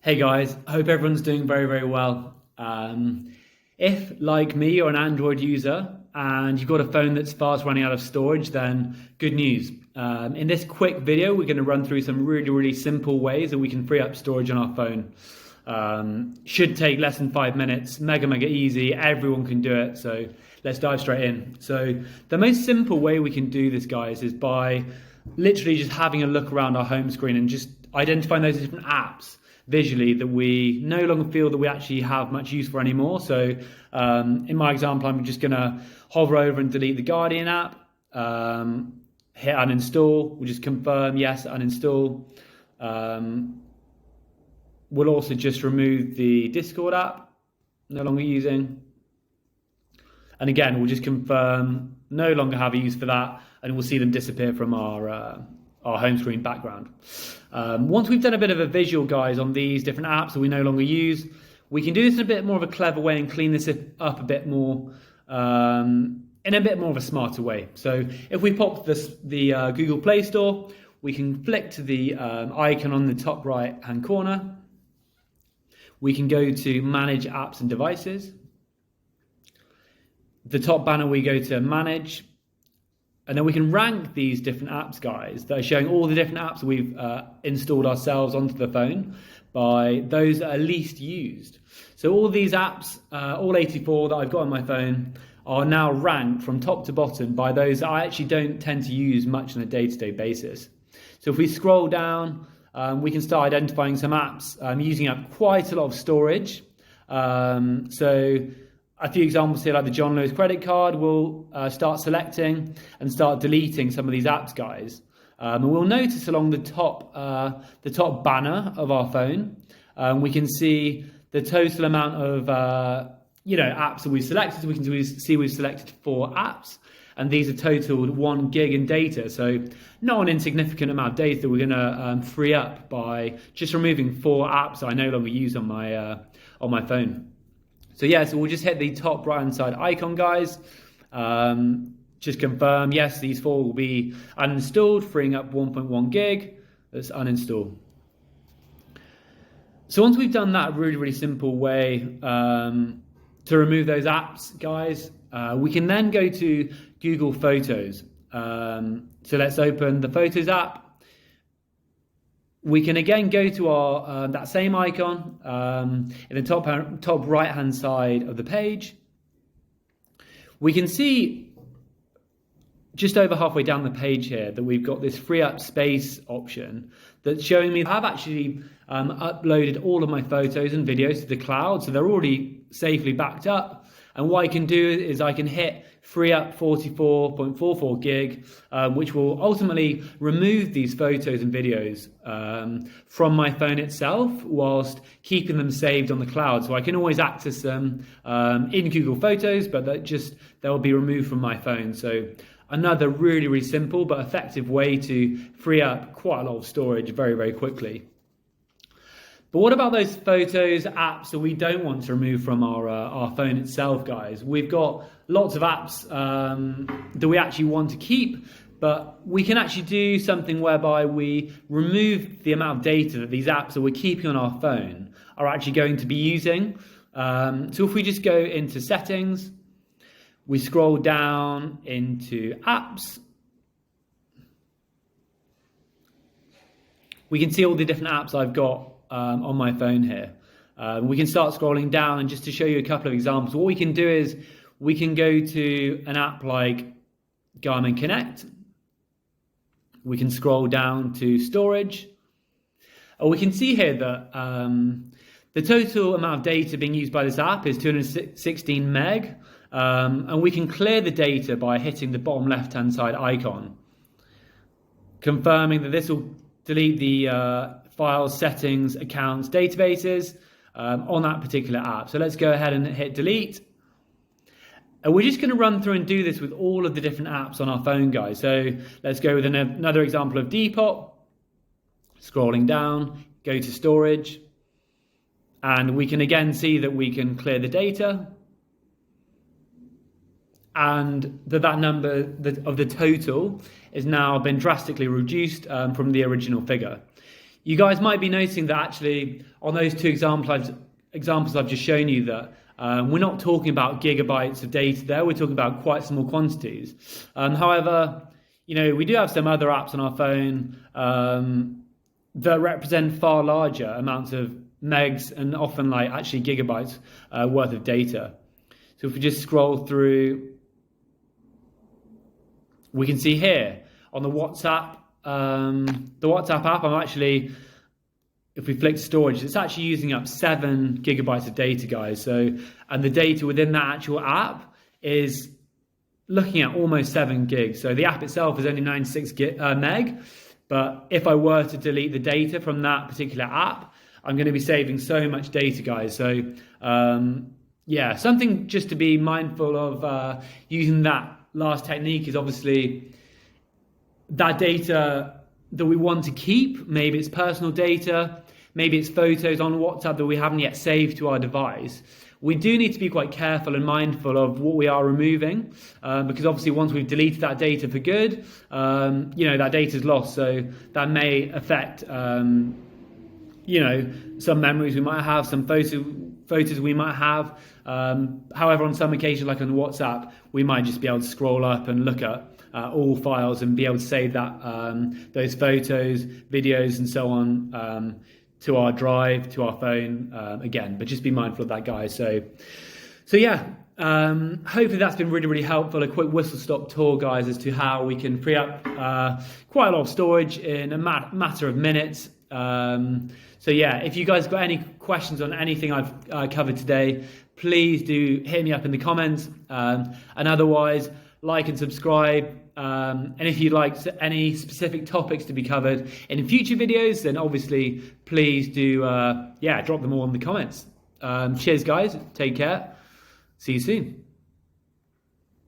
Hey guys, hope everyone's doing very, very well. If, like me, you're an Android user and you've got a phone that's fast running out of storage, then good news. In this quick video, we're going to run through some really, really simple ways that we can free up storage on our phone. Should take less than 5 minutes, mega, mega easy. Everyone can do it. So let's dive straight in. So the most simple way we can do this, guys, is by literally just having a look around our home screen and just identifying those different apps visually that we no longer feel that we actually have much use for anymore. So in my example, I'm just going to hover over and delete the Guardian app, hit uninstall, we'll just confirm yes, uninstall. We'll also just remove the Discord app, no longer using. And again, we'll just confirm no longer have a use for that, and we'll see them disappear from our home screen background. Once we've done a bit of a visual, guys, on these different apps that we no longer use, we can do this in a bit more of a clever way and clean this up a bit more in a bit more of a smarter way. So if we pop the Google Play Store, we can flick to the icon on the top right hand corner. We can go to Manage Apps and Devices. The top banner, we go to Manage. And then we can rank these different apps, guys, that are showing all the different apps we've installed ourselves onto the phone by those that are least used. So all these apps, all 84 that I've got on my phone, are now ranked from top to bottom by those that I actually don't tend to use much on a day-to-day basis. So if we scroll down, we can start identifying some apps using up quite a lot of storage. So a few examples here, like the John Lewis credit card, we'll start selecting and start deleting some of these apps, guys. And we'll notice along the top banner of our phone, we can see the total amount of apps that we've selected. We can see we've selected 4 apps, and these are totaled 1 gig in data. So not an insignificant amount of data we're going to free up by just removing 4 apps that I no longer use on my phone. So so we'll just hit the top right hand side icon, guys. Just confirm, yes, these 4 will be uninstalled, freeing up 1.1 gig. Let's uninstall. So once we've done that really, really simple way to remove those apps, guys, we can then go to Google Photos. So let's open the Photos app. We can again go to our that same icon in the top right hand side of the page. We can see just over halfway down the page here that we've got this free up space option that's showing me I've actually uploaded all of my photos and videos to the cloud, so they're already safely backed up. And what I can do is I can hit free up 44.44 gig, which will ultimately remove these photos and videos from my phone itself whilst keeping them saved on the cloud. So I can always access them in Google Photos, but they'll be removed from my phone. So another really, really simple but effective way to free up quite a lot of storage very, very quickly. But what about those photos, apps that we don't want to remove from our phone itself, guys? We've got lots of apps that we actually want to keep, but we can actually do something whereby we remove the amount of data that these apps that we're keeping on our phone are actually going to be using. So if we just go into settings, we scroll down into apps, we can see all the different apps I've got on my phone here. We can start scrolling down, and just to show you a couple of examples, what we can do is we can go to an app like Garmin Connect. We can scroll down to storage. And we can see here that the total amount of data being used by this app is 216 meg. And we can clear the data by hitting the bottom left hand side icon, confirming that this will delete the files, settings, accounts, databases on that particular app. So let's go ahead and hit delete. And we're just going to run through and do this with all of the different apps on our phone, guys. So let's go with another example of Depop. Scrolling down, go to storage. And we can again see that we can clear the data. And that number of the total is now been drastically reduced from the original figure. you guys might be noticing that actually on those two examples I've just shown you that we're not talking about gigabytes of data there, we're talking about quite small quantities. However, we do have some other apps on our phone that represent far larger amounts of megs and often like actually gigabytes worth of data. So if we just scroll through, we can see here on the WhatsApp app, I'm actually, if we flick to storage, it's actually using up 7 gigabytes of data, guys. So, and the data within that actual app is looking at almost 7 gigs. So the app itself is only 96 meg, but if I were to delete the data from that particular app, I'm going to be saving so much data, guys. So yeah, something just to be mindful of using that last technique is obviously that data that we want to keep. Maybe it's personal data, maybe it's photos on WhatsApp that we haven't yet saved to our device. We do need to be quite careful and mindful of what we are removing, because obviously once we've deleted that data for good, that data is lost. So that may affect, some memories we might have, some photos we might have. However, on some occasions, like on WhatsApp, we might just be able to scroll up and look at all files and be able to save that those photos, videos, and so on to our drive, to our phone again. But just be mindful of that, guys. So yeah. Hopefully that's been really, really helpful. A quick whistle-stop tour, guys, as to how we can free up quite a lot of storage in a matter of minutes. So yeah, if you guys got any questions on anything I've covered today, please do hit me up in the comments. And otherwise, like and subscribe. And if you'd like any specific topics to be covered in future videos, then obviously please do drop them all in the comments. Cheers, guys. Take care. See you soon.